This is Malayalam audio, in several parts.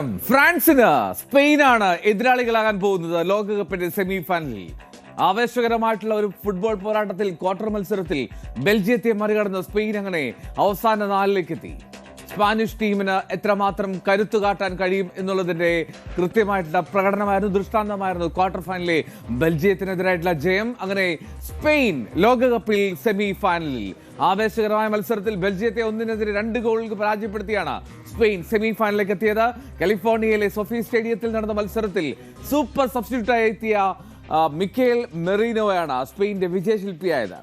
ഫ്രാൻസിന് സ്പെയിനാണ് എതിരാളികളാകാൻ പോകുന്നത് ലോകകപ്പിന്റെ സെമി ഫൈനലിൽ. ആവേശകരമായിട്ടുള്ള ഒരു ഫുട്ബോൾ പോരാട്ടത്തിൽ ക്വാർട്ടർ മത്സരത്തിൽ ബെൽജിയത്തെ മറികടന്ന് സ്പെയിൻ അങ്ങനെ അവസാന നാലിലേക്ക് എത്തി. സ്പാനിഷ് ടീമിന് എത്രമാത്രം കരുത്തു കാട്ടാൻ കഴിയും എന്നുള്ളതിന്റെ കൃത്യമായിട്ടുള്ള പ്രകടനമായിരുന്നു, ദൃഷ്ടാന്തമായിരുന്നു ക്വാർട്ടർ ഫൈനലിലെ ബെൽജിയത്തിനെതിരായിട്ടുള്ള ജയം. അങ്ങനെ സ്പെയിൻ ലോകകപ്പിൽ സെമി ഫൈനലിൽ ആവേശകരമായ മത്സരത്തിൽ ബെൽജിയത്തെ 1-2 ഗോളുകൾക്ക് പരാജയപ്പെടുത്തിയാണ് സ്പെയിൻ സെമി ഫൈനലിലേക്ക് എത്തിയത്. കാലിഫോർണിയയിലെ സൊഫി സ്റ്റേഡിയത്തിൽ നടന്ന മത്സരത്തിൽ സൂപ്പർ സബ്സ്റ്റിറ്റ്യൂട്ടായി എത്തിയ മിക്കേൽ മെറീനോയാണ് സ്പെയിന്റെ വിജയശില്പിയായത്.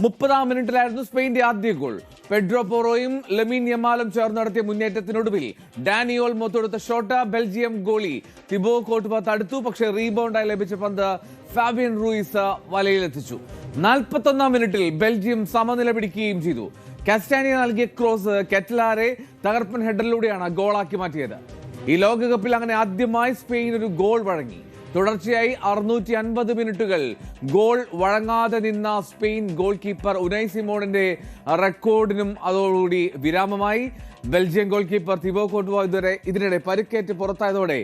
30-ാം മിനിറ്റിലായിരുന്നു സ്പെയിന്റെ ആദ്യ ഗോൾ. പെഡ്രോ പോറോയും ലെമിൻ യമാലും ചേർന്ന് നടത്തിയ മുന്നേറ്റത്തിനൊടുവിൽ ഡാനി ഓൾമോ തൊടുത്ത shot Belgium goalie Thibaut Courtois തടുത്തു. പക്ഷേ റീബൗണ്ടായി ലഭിച്ച പന്ത് ഫാബിയൻ റൂയിസ് വലയിലെത്തിച്ചു. 41-ാം മിനിറ്റിൽ ബെൽജിയം സമനില പിടിക്കുകയും ചെയ്തു. കാസ്റ്റാനിയ നൽകിയ ക്രോസ് കെറ്റ്ലാരെ തകർപ്പൻ ഹെഡറിലൂടെയാണ് ഗോളാക്കി മാറ്റിയത്. ഈ ലോകകപ്പിൽ അങ്ങനെ ആദ്യമായി സ്പെയിൻ ഒരു ഗോൾ വഴങ്ങി. തുടർച്ചയായി 650 മിനിറ്റുകൾ ഗോൾ വഴങ്ങാതെ നിന്ന സ്പെയിൻ ഗോൾ കീപ്പർ ഉനൈ സിമോണിന്റെ റെക്കോർഡിനും അതോടുകൂടി വിരാമമായി. Belgium goalkeeper Thibaut Courtois ഇതിനിടെ പരിക്കേറ്റ് പുറത്തായതോടെ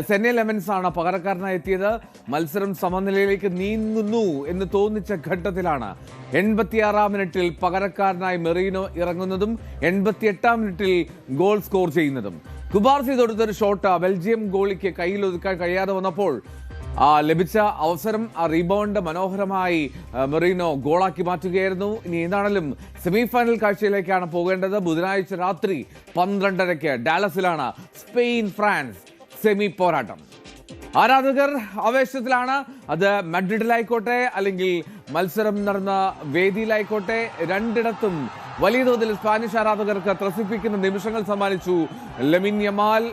സെന്നെ ലെമൻസ് ആണ് പകരക്കാരനായി എത്തിയത്. മത്സരം സമനിലയിലേക്ക് നീങ്ങുന്നു എന്ന് തോന്നിച്ച ഘട്ടത്തിലാണ് 86-ാം മിനിറ്റിൽ പകരക്കാരനായി മെറീനോ ഇറങ്ങുന്നതും 88-ാം മിനിറ്റിൽ ഗോൾ സ്കോർ ചെയ്യുന്നതും. കുബാർസി തൊടുത്തൊരു ഷോട്ട് ബെൽജിയം ഗോളിക്ക് കയ്യിലൊതുക്കാൻ കഴിയാതെ വന്നപ്പോൾ ലഭിച്ച അവസരം റീബൗണ്ട് മനോഹരമായി മെറീനോ ഗോളാക്കി മാറ്റുകയായിരുന്നു. ഇനി എന്താണെങ്കിലും സെമി ഫൈനൽ കാഴ്ചയിലേക്കാണ് പോകേണ്ടത്. ബുധനാഴ്ച രാത്രി 12:30 ഡാലസിലാണ് സ്പെയിൻ ഫ്രാൻസ് സെമി പോരാട്ടം. ആരാധകർ ആവേശത്തിലാണ്. അത് മഡ്രിഡിലായിക്കോട്ടെ അല്ലെങ്കിൽ മത്സരം നടന്ന വേദിയിലായിക്കോട്ടെ, രണ്ടിടത്തും വലിയ തോതിൽ സ്പാനിഷ് ആരാധകർക്ക് ത്രസിപ്പിക്കുന്ന നിമിഷങ്ങൾ സമ്മാനിച്ചു ലെമിൻ യമാൽ,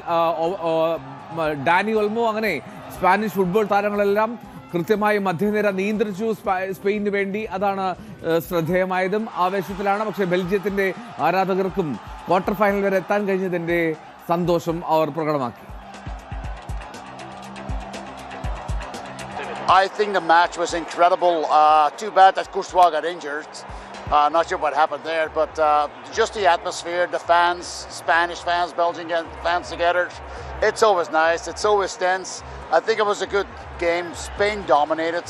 ഡാനി ഓൾമോ. അങ്ങനെ സ്പാനിഷ് ഫുട്ബോൾ താരങ്ങളെല്ലാം കൃത്യമായി മധ്യനിര നിയന്ത്രിച്ചു സ്പെയിനു വേണ്ടി. അതാണ് ശ്രദ്ധേയമായതും. ആവേശത്തിലാണ്. പക്ഷേ ബെൽജിയത്തിന്റെ ആരാധകർക്കും ക്വാർട്ടർ ഫൈനൽ വരെ എത്താൻ കഴിഞ്ഞതിന്റെ സന്തോഷം അവർ പ്രകടമാക്കി. I think the match was incredible. Too bad that Courtois got injured. Not sure what happened there, but just the atmosphere, the fans, Spanish fans, Belgian fans together, it's always nice, it's always tense. I think it was a good game. Spain dominated,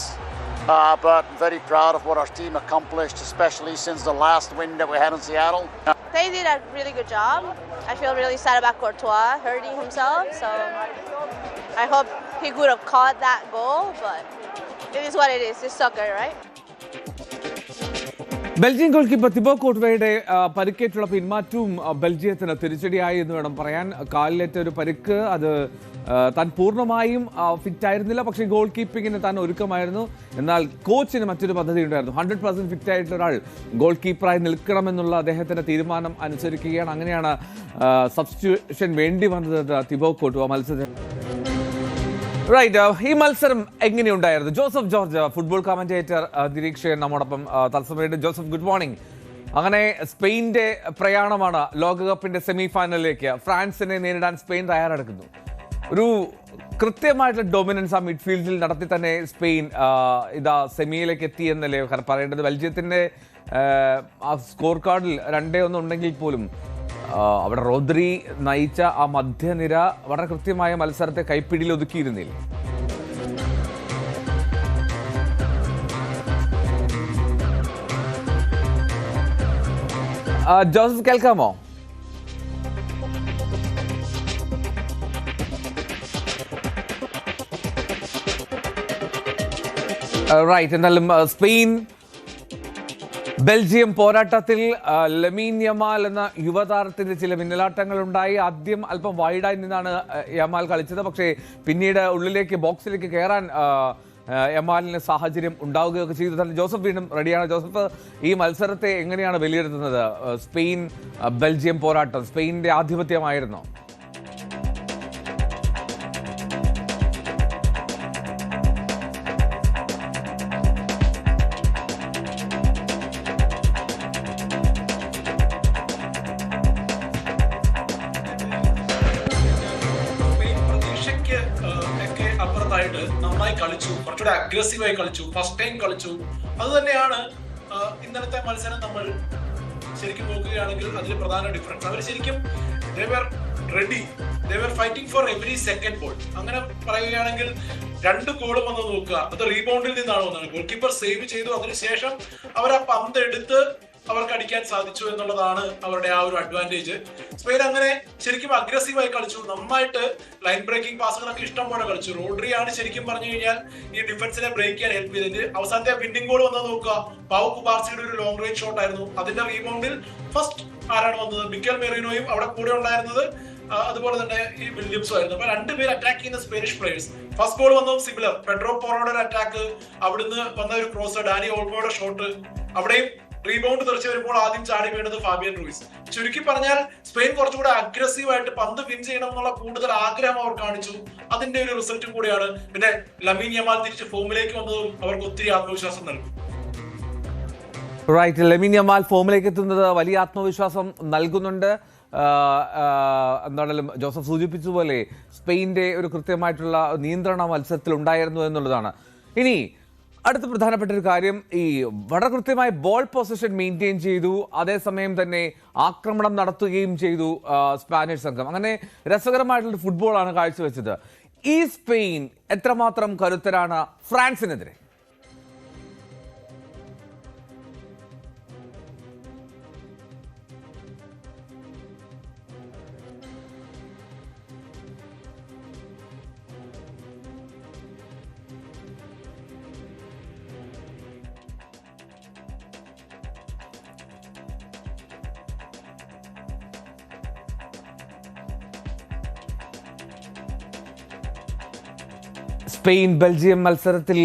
but very proud of what our team accomplished, especially since the last win that we had in Seattle. They did a really good job. I feel really sad about Courtois hurting himself, so I hope he could have caught that goal, but it is what it is. It's soccer, right? Belgium goalkeeper Thibaut കോർട്ടുവയുടെ പരിക്കേറ്റുള്ള പിന്മാറ്റവും ബെൽജിയത്തിന് തിരിച്ചടിയായി എന്ന് വേണം പറയാൻ. കാലിലേറ്റ ഒരു പരിക്ക്, അത് താൻ പൂർണ്ണമായും ഫിറ്റായിരുന്നില്ല. പക്ഷേ ഗോൾ കീപ്പിങ്ങിന് താൻ ഒരുക്കമായിരുന്നു. എന്നാൽ കോച്ചിന് മറ്റൊരു പദ്ധതി ഉണ്ടായിരുന്നു. 100% ഫിറ്റ് ആയിട്ടുള്ള ഒരാൾ ഗോൾ കീപ്പറായി നിൽക്കണമെന്നുള്ള അദ്ദേഹത്തിന്റെ തീരുമാനം അനുസരിക്കുകയാണ്. അങ്ങനെയാണ് സബ്സ്റ്റിറ്റ്യൂഷൻ വേണ്ടി വന്നത് തിബോ കോർട്ടുവ മത്സരം. റൈറ്റ്, ഈ മത്സരം എങ്ങനെയുണ്ടായിരുന്നു? ജോസഫ് ജോർജ്, ഫുട്ബോൾ കമന്റേറ്റർ, നിരീക്ഷകൻ നമ്മോടൊപ്പം തത്സമയത്ത്. Joseph, good morning. അങ്ങനെ സ്പെയിന്റെ പ്രയാണമാണ് ലോകകപ്പിന്റെ സെമി ഫൈനലിലേക്ക്. ഫ്രാൻസിനെ നേരിടാൻ സ്പെയിൻ തയ്യാറെടുക്കുന്നു. ഒരു കൃത്യമായിട്ടുള്ള ഡൊമിനൻസ് ആ മിഡ്ഫീൽഡിൽ നടത്തി തന്നെ സ്പെയിൻ ഇതാ സെമിയിലേക്ക് എത്തി എന്നല്ലേ പറയേണ്ടത്. ബെൽജിയത്തിന്റെ ആ സ്കോർ കാർഡിൽ 2-1 ഉണ്ടെങ്കിൽ പോലും അവിടെ റോദ്രി നയിച്ച ആ മധ്യനിര വളരെ കൃത്യമായ മത്സരത്തെ കൈപ്പിടിയിൽ ഒതുക്കിയിരുന്നില്ല. ജോസഫ്, കേൾക്കാമോ? റൈറ്റ്, എന്നാലും സ്പെയിൻ ബെൽജിയം പോരാട്ടത്തിൽ ലെമിൻ യമാൽ എന്ന യുവതാരത്തിന്റെ ചില മിന്നലാട്ടങ്ങൾ ഉണ്ടായി. ആദ്യം അല്പം വൈഡായി നിന്നാണ് യമാൽ കളിച്ചത്. പക്ഷേ പിന്നീട് ഉള്ളിലേക്ക് ബോക്സിലേക്ക് കയറാൻ യമാലിന് സാഹചര്യം ഉണ്ടാവുകയൊക്കെ ചെയ്തു. തന്നെ ജോസഫ് വീണ്ടും റെഡിയാണ്. ജോസഫ്, ഈ മത്സരത്തെ എങ്ങനെയാണ് വിലയിരുത്തുന്നത്? സ്പെയിൻ ബെൽജിയം പോരാട്ടം സ്പെയിനിന്റെ ആധിപത്യമായിരുന്നോ? നന്നായി കളിച്ചു, കുറച്ചുകൂടെ അഗ്രസീവായി കളിച്ചു, ഫസ്റ്റ് ടൈം കളിച്ചു. അത് തന്നെയാണ് ഇന്നലത്തെ മത്സരം നമ്മൾ ശരിക്കും നോക്കുകയാണെങ്കിൽ അതിൽ പ്രധാന ഡിഫറൻസ്. അവർ ശരിക്കും they were ready they were fighting for every second ball. അങ്ങനെ പറയുകയാണെങ്കിൽ 2 ഗോളും വന്ന് നോക്കുക, അത് റീബൗണ്ടിൽ നിന്നാണ് വന്നത്. ഗോൾ കീപ്പർ സേവ് ചെയ്തു, അതിനുശേഷം അവർ ആ പന്ത് എടുത്ത് അവർക്ക് അടിക്കാൻ സാധിച്ചു എന്നുള്ളതാണ് അവരുടെ ആ ഒരു അഡ്വാൻറ്റേജ്. സ്പെയിൻ അങ്ങനെ ശരിക്കും അഗ്രസീവായി കളിച്ചു, നന്നായിട്ട് ലൈൻ ബ്രേക്കിംഗ് പാസുകളൊക്കെ ഇഷ്ടം പോലെ കളിച്ചു. റോഡ്രിയാണ് ശരിക്കും പറഞ്ഞു കഴിഞ്ഞാൽ ഈ ഡിഫൻസിനെ ബ്രേക്ക് ചെയ്യാൻ ഹെൽപ്പ് ചെയ്തത്. അവസാനത്തെ വിന്നിംഗ് ഗോൾ വന്നത് നോക്കുക, പൗ കുബാർസിയുടെ ഒരു ലോങ് റേഞ്ച് ഷോട്ട് ആയിരുന്നു. അതിന്റെ റീബൗണ്ടിൽ ഫസ്റ്റ് ആരാണ് വന്നത്? മിക്കൽ മെറീനോയും അവിടെ കൂടെ ഉണ്ടായിരുന്നത് അതുപോലെ തന്നെ ഈ വില്യംസും ആയിരുന്നു. അപ്പൊ 2 പേര് അറ്റാക്ക് ചെയ്യുന്ന സ്പാനിഷ് പ്ലേയേഴ്സ്. ഫസ്റ്റ് ഗോൾ വന്നതും സിമിലർ, പെഡ്രോ പോറോയുടെ ഒരു അറ്റാക്ക്, അവിടുന്ന് വന്ന ഒരു ക്രോസ്, ഡാനി ഓൾമോയുടെ ഷോട്ട്, അവിടെയും റീബൗണ്ട് തെറിച്ച് വരുമ്പോൾ ആദ്യം ചാടി വീണത് ഫാബിയൻ റൂയിസ്. ചുരുക്കി പറഞ്ഞാൽ സ്പെയിൻ കുറച്ചുകൂടെ അഗ്രസീവായിട്ട് പന്ത് വിൻ ചെയ്യണം എന്നുള്ള കൂടുതൽ ആഗ്രഹം അവർ കാണിച്ചു. അതിന്റെ ഒരു റിസൾട്ടും കൂടിയാണ്. പിന്നെ ലമീൻ യമാൽ തിരിച്ച് ഫോമിലേക്ക് വന്നതും അവർക്ക് ഒത്തിരി ആത്മവിശ്വാസം നൽകും. റൈറ്റ്, ലമീൻ യമാൽ ഫോമിലേക്ക് എത്തുന്നത് വലിയ ആത്മവിശ്വാസം നൽകുന്നുണ്ട്. എന്താണെങ്കിലും ജോസഫ് സൂചിപ്പിച്ചതുപോലെ സ്പെയിൻ്റെ ഒരു കൃത്യമായിട്ടുള്ള നിയന്ത്രണ മത്സരത്തിൽ ഉണ്ടായിരുന്നു എന്നുള്ളതാണ്. ഇനി അടുത്ത പ്രധാനപ്പെട്ട ഒരു കാര്യം, ഈ വളരെ കൃത്യമായി ബോൾ പൊസിഷൻ മെയിൻറ്റെയിൻ ചെയ്തു, അതേസമയം തന്നെ ആക്രമണം നടത്തുകയും ചെയ്തു സ്പാനിഷ് സംഘം. അങ്ങനെ രസകരമായിട്ടുള്ള ഫുട്ബോളാണ് കാഴ്ചവെച്ചത്. ഈ സ്പെയിൻ എത്രമാത്രം കരുത്തരാണ് ഫ്രാൻസിനെതിരെ? സ്പെയിൻ ബെൽജിയം മത്സരത്തിൽ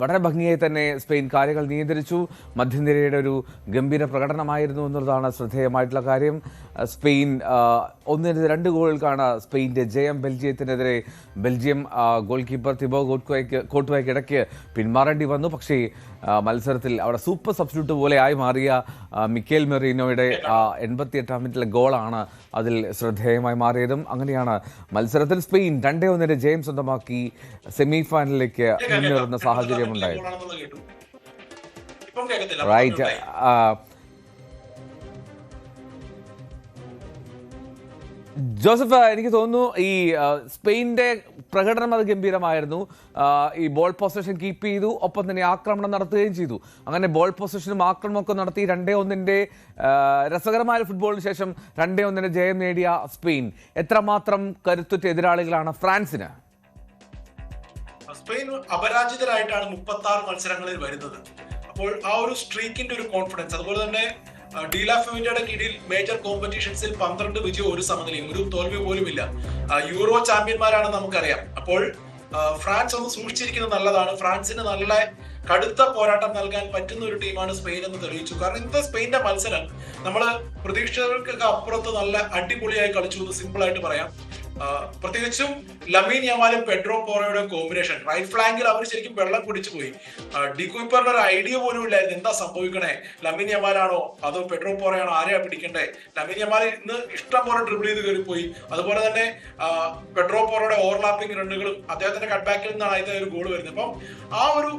വളരെ ഭംഗിയായി തന്നെ സ്പെയിൻ കാര്യങ്ങൾ നിയന്ത്രിച്ചു. മധ്യനിരയുടെ ഒരു ഗംഭീര പ്രകടനമായിരുന്നു എന്നുള്ളതാണ് ശ്രദ്ധേയമായിട്ടുള്ള കാര്യം. സ്പെയിൻ 1-2 ഗോളുകൾക്കാണ് സ്പെയിൻ്റെ ജയം ബെൽജിയത്തിനെതിരെ. ബെൽജിയം ഗോൾ കീപ്പർ തിബോ കോർട്ടുവയ്ക്ക് ഇടയ്ക്ക് പിന്മാറേണ്ടി വന്നു. പക്ഷേ മത്സരത്തിൽ അവിടെ സൂപ്പർ സബ്സ്റ്റിറ്റ്യൂട്ട് പോലെ ആയി മാറിയ മിക്കേൽ മെറീനോയുടെ 88ാം മിനിറ്റിലെ ഗോളാണ് അതിൽ ശ്രദ്ധേയമായി മാറിയതും. അങ്ങനെയാണ് മത്സരത്തിൽ സ്പെയിൻ 2-1 ജയം സ്വന്തമാക്കി സെമി ഫൈനലിലേക്ക് മുന്നേറുന്ന സാഹചര്യം ഉണ്ടായത്. റൈറ്റ്, ജോസഫ്, എനിക്ക് തോന്നുന്നു ഈ സ്പെയിനിന്റെ പ്രകടനം അത് ഗംഭീരമായിരുന്നു. ഈ ബോൾ പൊസിഷൻ കീപ്പ് ചെയ്തു, ഒപ്പം തന്നെ ആക്രമണം നടത്തുകയും ചെയ്തു. അങ്ങനെ ബോൾ പൊസിഷനും ആക്രമണമൊക്കെ നടത്തി 2-1 രസകരമായ ഫുട്ബോളിന് ശേഷം 2-1 ജയം നേടിയ സ്പെയിൻ എത്രമാത്രം കരുത്തുറ്റ എതിരാളികളാണ് ഫ്രാൻസിന്? സ്പെയിൻ അപരാജിതരായിട്ടാണ് 36 മത്സരങ്ങളിൽ വരുന്നത്. അപ്പോൾ ആ ഒരു സ്ട്രീക്കിന്റെ ഒരു കോൺഫിഡൻസ്, അതുപോലെ തന്നെ ഡീലാ ഫെവിന്റയുടെ കീഴിൽ മേജർ കോമ്പറ്റീഷൻസിൽ 12 വിജയം, 1 സമനിലയും, 1 തോൽവി പോലും ഇല്ല. യൂറോ ചാമ്പ്യന്മാരാണ് നമുക്കറിയാം. അപ്പോൾ ഫ്രാൻസ് ഒന്ന് സൂക്ഷിച്ചിരിക്കുന്നത് നല്ലതാണ്. ഫ്രാൻസിന് നല്ല കടുത്ത പോരാട്ടം നൽകാൻ പറ്റുന്ന ഒരു ടീമാണ് സ്പെയിൻ എന്ന് തെളിയിച്ചു. കാരണം ഇന്നത്തെ സ്പെയിന്റെ മത്സരം നമ്മൾ പ്രതീക്ഷകൾക്കൊക്കെ അപ്പുറത്ത് നല്ല അടിപൊളിയായി കളിച്ചു എന്ന് സിമ്പിൾ ആയിട്ട് പറയാം. പ്രത്യേകിച്ചും ലമീൻ യമാലും പെഡ്രോ പോറോയുടെ കോമ്പിനേഷൻ, റൈറ്റ് ഫ്ലാങ്കിൽ അവർ ശരിക്കും വെള്ളം കുടിച്ചു പോയി. ഡിക്കൂപ്പറിന് ഒരു ഐഡിയ പോലും ഇല്ലായിരുന്നു എന്താ സംഭവിക്കണേ, ലമീൻ യമാലാണോ അതോ പെഡ്രോ പോറയാണോ, ആരെയാ പിടിക്കണ്ടേ. ലമീൻ യമാൽ ഇന്ന് ഇഷ്ടം പോലെ ഡ്രിബിൾ ചെയ്ത് കയറിപ്പോയി. അതുപോലെ തന്നെ പെഡ്രോ പോറോയുടെ ഓവർലാപ്പിംഗ് റണ്ണുകളും അദ്ദേഹത്തിന്റെ കട്ട്ബാക്കിൽ നിന്നാണ് ആദ്യത്തെ ഒരു ഗോൾ വരുന്നത്. അപ്പം ആ ഒരു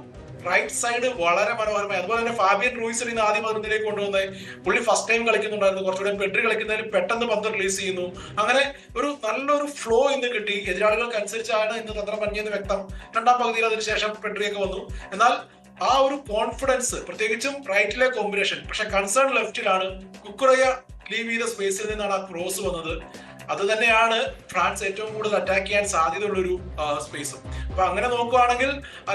റൈറ്റ് സൈഡ് വളരെ മനോഹരമായി. അതുപോലെ തന്നെ ഫാബിയൻ റൂയിസിനെ ഇന്ന് ആദ്യം 11ലേക്ക് കൊണ്ടുവന്നത്. പുള്ളി ഫസ്റ്റ് ടൈം കളിക്കുന്നുണ്ടായിരുന്നു. കുറച്ചുകൂടെ പെഡ്രി കളിക്കുന്നതിൽ പെട്ടെന്ന് പന്ത് റിലീസ് ചെയ്യുന്നു. അങ്ങനെ ഒരു നല്ലൊരു ഫ്ലോ ഇന്ന് കിട്ടി. എതിരാളികൾക്ക് അനുസരിച്ചാണ് ഇന്ന് തന്ത്രം പണിയെന്ന് വ്യക്തം. 2ാം പകുതിയിൽ അതിനുശേഷം പെഡ്രിയൊക്കെ വന്നു. എന്നാൽ ആ ഒരു കോൺഫിഡൻസ്, പ്രത്യേകിച്ചും റൈറ്റിലെ കോമ്പിനേഷൻ. പക്ഷെ കൺസേൺ ലെഫ്റ്റിലാണ്. കുക്കുറയ ലീവ് ചെയ്ത സ്പേസിൽ നിന്നാണ് ആ ക്രോസ് വന്നത്. അത് തന്നെയാണ് ഫ്രാൻസ് ഏറ്റവും കൂടുതൽ അറ്റാക്ക് ചെയ്യാൻ സാധ്യതയുള്ളൊരു സ്പേസും. അപ്പൊ അങ്ങനെ നോക്കുകയാണെങ്കിൽ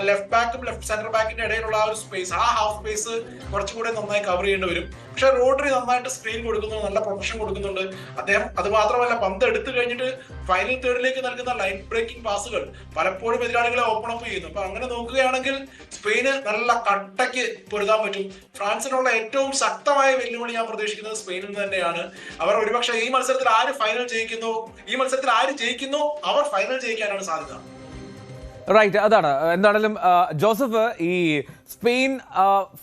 ലെഫ്റ്റ് ബാക്കും ലെഫ്റ്റ് സെന്റർ ബാക്കിന്റെ ഇടയിലുള്ള ആ ഒരു സ്പേസ്, ആ ഹാഫ് സ്പേസ് കുറച്ചുകൂടെ നന്നായി കവർ ചെയ്യേണ്ടി വരും. പക്ഷെ റോഡ്രി നന്നായിട്ട് സ്ക്രീൻ കൊടുക്കുന്നുണ്ട്, നല്ല പ്രൊട്ടക്ഷൻ കൊടുക്കുന്നുണ്ട് അദ്ദേഹം. അത് മാത്രമല്ല പന്ത് എടുത്തു കഴിഞ്ഞിട്ട് ഫൈനൽ തേർഡിലേക്ക് നൽകുന്ന ലൈൻ ബ്രേക്കിംഗ് പാസുകൾ പലപ്പോഴും എതിരാളികളെ ഓപ്പൺ അപ്പ് ചെയ്യുന്നു. അപ്പൊ അങ്ങനെ നോക്കുകയാണെങ്കിൽ സ്പെയിന് നല്ല കട്ടയ്ക്ക് പൊരുതാൻ പറ്റും. ഫ്രാൻസിനുള്ള ഏറ്റവും ശക്തമായ വെല്ലുവിളി ഞാൻ പ്രതീക്ഷിക്കുന്നത് സ്പെയിനിൽ നിന്ന് തന്നെയാണ്. അവർ ഒരുപക്ഷെ ഈ മത്സരത്തിൽ ആര് ഫൈനൽ ജയിക്കുന്നു, ഈ മത്സരത്തിൽ ആര് ജയിക്കുന്നു അവർ ഫൈനൽ ജയിക്കാനാണ് സാധ്യത. റൈറ്റ്, അതാണ് എന്താണെങ്കിലും ജോസഫ്, ഈ സ്പെയിൻ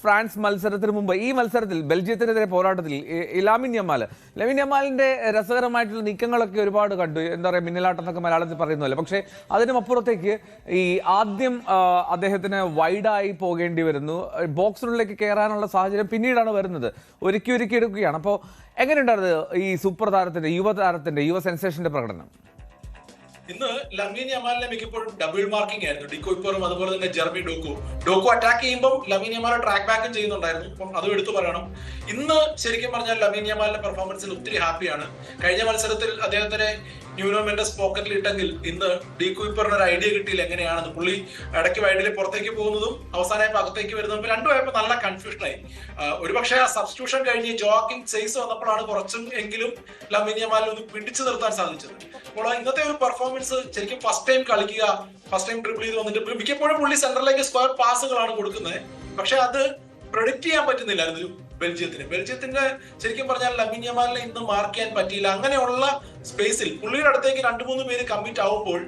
ഫ്രാൻസ് മത്സരത്തിന് മുമ്പ് ഈ മത്സരത്തിൽ ബെൽജിയത്തിനെതിരെ പോരാട്ടത്തിൽ ലാമിൻ യമാലിന്റെ രസകരമായിട്ടുള്ള നീക്കങ്ങളൊക്കെ ഒരുപാട് കണ്ടു. എന്താ പറയുക, മിന്നലാട്ടം എന്നൊക്കെ മലയാളത്തിൽ പറയുന്നതല്ലേ. പക്ഷേ അതിനും അപ്പുറത്തേക്ക് ഈ ആദ്യം അദ്ദേഹത്തിന് വൈഡായി പോകേണ്ടി വരുന്നു, ബോക്സിനുള്ളിലേക്ക് കയറാനുള്ള സാഹചര്യം പിന്നീടാണ് വരുന്നത്, ഒരുക്കി എടുക്കുകയാണ്. അപ്പോൾ എങ്ങനെയുണ്ടായിരുന്നു ഈ സൂപ്പർ താരത്തിന്റെ യുവ സെൻസേഷന്റെ പ്രകടനം? ഇന്ന് ലമീൻ യമാലിനെ മിക്കപ്പോഴും ഡബിൾ മാർക്കിംഗ് ആയിരുന്നു. ഡിക്കോയ്പ്പറും അതുപോലെ തന്നെ ജെർമി ഡോക്കു അറ്റാക്ക് ചെയ്യുമ്പോൾ ലമീൻ യമാൽ ട്രാക്ക് ബാക്കും ചെയ്യുന്നുണ്ടായിരുന്നു. അപ്പം അതും എടുത്തു പറയണം. ഇന്ന് ശരിക്കും പറഞ്ഞാൽ ലമീൻ യമാലിന്റെ പെർഫോമൻസിൽ ഒത്തിരി ഹാപ്പിയാണ്. കഴിഞ്ഞ മത്സരത്തിൽ അദ്ദേഹത്തിന് ന്യൂനോ മെൻഡസ് പോക്കറ്റിൽ ഇട്ടെങ്കിൽ ഇന്ന് ഡിക്കോയ്പ്പറിന് ഒരു ഐഡിയ കിട്ടിയില്ല എങ്ങനെയാണെന്ന്. പുള്ളി ഇടയ്ക്ക് വൈഡിൽ പുറത്തേക്ക് പോകുന്നതും അവസാനമായപ്പോൾ അകത്തേക്ക് വരുന്നതും രണ്ടുമായപ്പോൾ നല്ല കൺഫ്യൂഷനായി. ഒരുപക്ഷെ ആ സബ്സ്റ്റിറ്റ്യൂഷൻ കഴിഞ്ഞ് ജോക്കിംഗ് സെയ്സ് വന്നപ്പോഴാണ് കുറച്ചും എങ്കിലും ലമീൻ യമാലിനെ ഒന്ന് പിടിച്ചു നിർത്താൻ സാധിച്ചത്. അപ്പോൾ ഇന്നത്തെ ഒരു പെർഫോമൻസ് ശരിക്കും ഫസ്റ്റ് ടൈം കളിക്കുക, ഫസ്റ്റ് ടൈം ഡ്രിബിൾ ചെയ്ത് വന്നിട്ട് മിക്കപ്പോഴും പുള്ളി സെന്ററിലേക്ക് സ്ക്വയർ പാസുകളാണ് കൊടുക്കുന്നത്. പക്ഷെ അത് പ്രൊഡിക്ട് ചെയ്യാൻ പറ്റുന്നില്ലായിരുന്നു ബെൽജിയത്തിന്റെ ശരിക്കും പറഞ്ഞാൽ ലമീൻ യമാലിനെ ഇന്ന് മാർക്ക് ചെയ്യാൻ പറ്റിയില്ല. അങ്ങനെയുള്ള സ്പേസിൽ പുള്ളിയുടെ അടുത്തേക്ക് 2-3 പേര് കമ്മിറ്റ് ആവുമ്പോൾ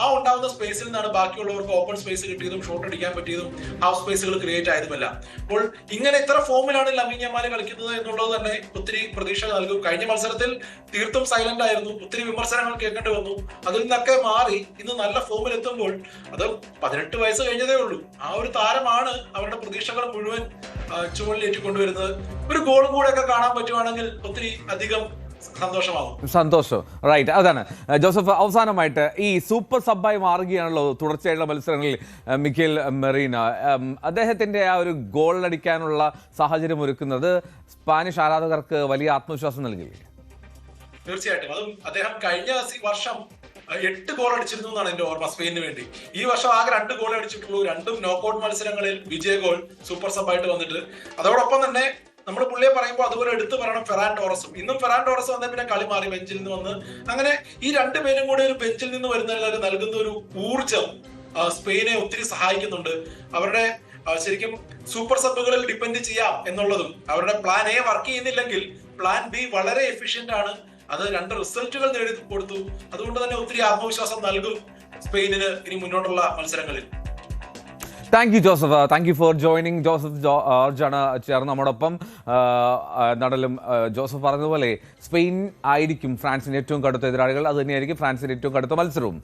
ആ ഉണ്ടാവുന്ന സ്പേസിൽ നിന്നാണ് ബാക്കിയുള്ളവർക്ക് ഓപ്പൺ സ്പേസ് കിട്ടിയതും ഷോട്ട് അടിക്കാൻ പറ്റിയതും ഹാഫ് സ്പേസുകൾ ക്രിയേറ്റ് ആയതുമല്ല. അപ്പോൾ ഇങ്ങനെ ഇത്ര ഫോമിലാണ് ലമീൻ യമാൽ കളിക്കുന്നത് എന്നുള്ളത് തന്നെ ഒത്തിരി പ്രതീക്ഷ നൽകും. കഴിഞ്ഞ മത്സരത്തിൽ തീർത്തും സൈലന്റ് ആയിരുന്നു, ഒത്തിരി വിമർശനങ്ങൾ കേൾക്കേണ്ടി വന്നു. അതിൽ നിന്നൊക്കെ മാറി ഇന്ന് നല്ല ഫോമിൽ എത്തുമ്പോൾ, അത് 18 വയസ്സ് കഴിഞ്ഞതേ ഉള്ളൂ, ആ ഒരു താരമാണ് അവരുടെ പ്രതീക്ഷകൾ മുഴുവൻ ചുവടിലേറ്റി കൊണ്ടുവരുന്നത്. ഒരു ഗോളും കൂടെ ഒക്കെ കാണാൻ പറ്റുവാണെങ്കിൽ ഒത്തിരി അധികം സന്തോഷം. റൈറ്റ്, അതാണ് ജോസഫ്. അവസാനമായിട്ട് ഈ സൂപ്പർ സബ്ബായി മാറുകയാണല്ലോ തുടർച്ചയായുള്ള മത്സരങ്ങളിൽ മിക്കേൽ മെറീന. അദ്ദേഹത്തിന്റെ ആ ഒരു ഗോൾ അടിക്കാനുള്ള സാഹചര്യം ഒരുക്കുന്നത് സ്പാനിഷ് ആരാധകർക്ക് വലിയ ആത്മവിശ്വാസം നൽകി. തീർച്ചയായിട്ടും. അതും അദ്ദേഹം കഴിഞ്ഞ വർഷം 8 ഗോൾ അടിച്ചിരുന്നു എന്നാണ് എന്റെ ഓർമ്മ സ്പെയിനിന് വേണ്ടി. ഈ വർഷം ആകെ 2 ഗോൾ അടിച്ചിട്ടുള്ളൂ. 2 നോക്കൌട്ട് മത്സരങ്ങളിൽ വിജയ ഗോൾ സൂപ്പർ സബ്ബായിട്ട് വന്നിട്ട്. അതോടൊപ്പം തന്നെ നമ്മൾ പുള്ളിയെ പറയുമ്പോൾ അതുപോലെ എടുത്തു പറയണം ഫെറാൻ ടോറസും. ഇന്നും ഫെറാൻ ടോറസ് വന്ന പിന്നെ കളി മാറി, ബെഞ്ചിൽ നിന്ന് വന്ന്. അങ്ങനെ ഈ 2 പേരും കൂടെ ഒരു ബെഞ്ചിൽ നിന്ന് വരുന്നതിൽ നൽകുന്ന ഒരു ഊർജം സ്പെയിനെ ഒത്തിരി സഹായിക്കുന്നുണ്ട്. അവരുടെ ശരിക്കും സൂപ്പർ സബുകളിൽ ഡിപ്പെൻഡ് ചെയ്യാം എന്നുള്ളതും, അവരുടെ പ്ലാൻ എ വർക്ക് ചെയ്യുന്നില്ലെങ്കിൽ പ്ലാൻ ബി വളരെ എഫിഷ്യന്റ് ആണ്. അത് 2 റിസൾട്ടുകൾ നേടി കൊടുത്തു. അതുകൊണ്ട് തന്നെ ഒത്തിരി ആത്മവിശ്വാസം നൽകും സ്പെയിനിന് ഇനി മുന്നോട്ടുള്ള മത്സരങ്ങളിൽ. Thank you Joseph, thank you for joining. Joseph ജോർജാണ് ചേർന്ന് നമ്മോടൊപ്പം. നടലും ജോസഫ് പറഞ്ഞതുപോലെ സ്പെയിൻ ആയിരിക്കും ഫ്രാൻസിന് ഏറ്റവും കടുത്ത എതിരാളികൾ, അത് തന്നെയായിരിക്കും ഫ്രാൻസിന് ഏറ്റവും കടുത്ത മത്സരവും.